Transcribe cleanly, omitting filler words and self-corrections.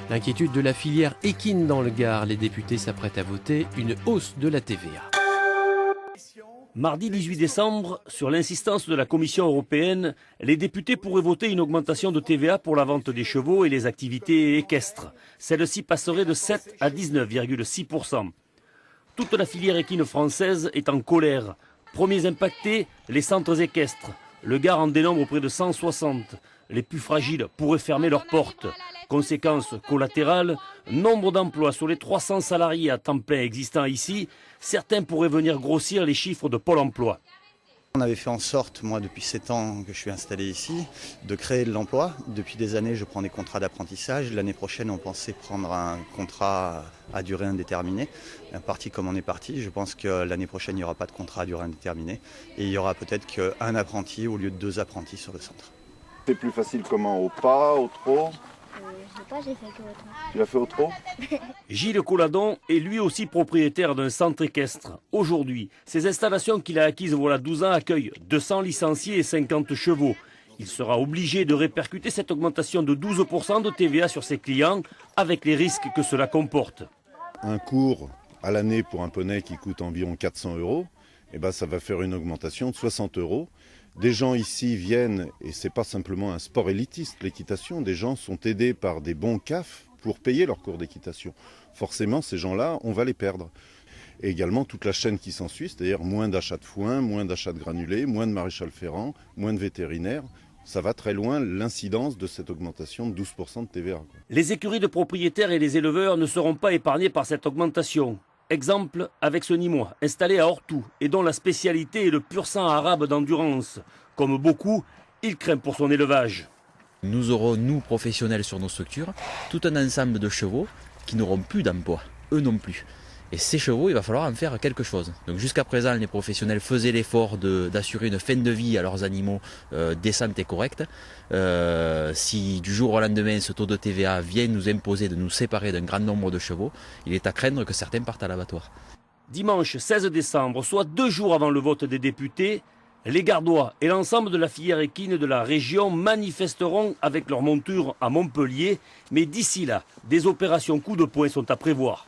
L'inquiétude de la filière équine dans le Gard. Les députés s'apprêtent à voter une hausse de la TVA. Mardi 18 décembre, sur l'insistance de la Commission européenne, les députés pourraient voter une augmentation de TVA pour la vente des chevaux et les activités équestres. Celle-ci passerait de 7 à 19,6%. Toute la filière équine française est en colère. Premiers impactés, les centres équestres. Le Gard en dénombre près de 160. Les plus fragiles pourraient fermer leurs portes. Conséquence collatérale, nombre d'emplois sur les 300 salariés à temps plein existants ici, certains pourraient venir grossir les chiffres de Pôle emploi. On avait fait en sorte, moi depuis 7 ans que je suis installé ici, de créer de l'emploi. Depuis des années, je prends des contrats d'apprentissage. L'année prochaine, on pensait prendre un contrat à durée indéterminée. Parti comme on est parti, je pense que l'année prochaine, il n'y aura pas de contrat à durée indéterminée. Et il y aura peut-être qu'un apprenti au lieu de 2 apprentis sur le centre. C'est plus facile comment? Au pas, au trot? Je sais pas, j'ai fait que au trot. Tu l'as fait au trot? Gilles Colladon est lui aussi propriétaire d'un centre équestre. Aujourd'hui, ces installations qu'il a acquises voilà 12 ans accueillent 200 licenciés et 50 chevaux. Il sera obligé de répercuter cette augmentation de 12% de TVA sur ses clients, avec les risques que cela comporte. Un cours à l'année pour un poney qui coûte environ 400 €, eh ben ça va faire une augmentation de 60 €. Des gens ici viennent, et ce n'est pas simplement un sport élitiste, l'équitation, des gens sont aidés par des bons CAF pour payer leur cours d'équitation. Forcément, ces gens-là, on va les perdre. Et également toute la chaîne qui s'ensuit, c'est-à-dire moins d'achats de foin, moins d'achats de granulés, moins de maréchal ferrant, moins de vétérinaires. Ça va très loin l'incidence de cette augmentation de 12% de TVA. Les écuries de propriétaires et les éleveurs ne seront pas épargnés par cette augmentation. Exemple avec ce Nîmois, installé à Ortou et dont la spécialité est le pur sang arabe d'endurance. Comme beaucoup, il craint pour son élevage. Nous aurons, nous professionnels sur nos structures, tout un ensemble de chevaux qui n'auront plus d'emploi, eux non plus. Et ces chevaux, il va falloir en faire quelque chose. Donc jusqu'à présent, les professionnels faisaient l'effort d'assurer une fin de vie à leurs animaux décente et correcte. Si du jour au lendemain, ce taux de TVA vient nous imposer de nous séparer d'un grand nombre de chevaux, il est à craindre que certains partent à l'abattoir. Dimanche 16 décembre, soit 2 jours avant le vote des députés, les Gardois et l'ensemble de la filière équine de la région manifesteront avec leur monture à Montpellier. Mais d'ici là, des opérations coup de poing sont à prévoir.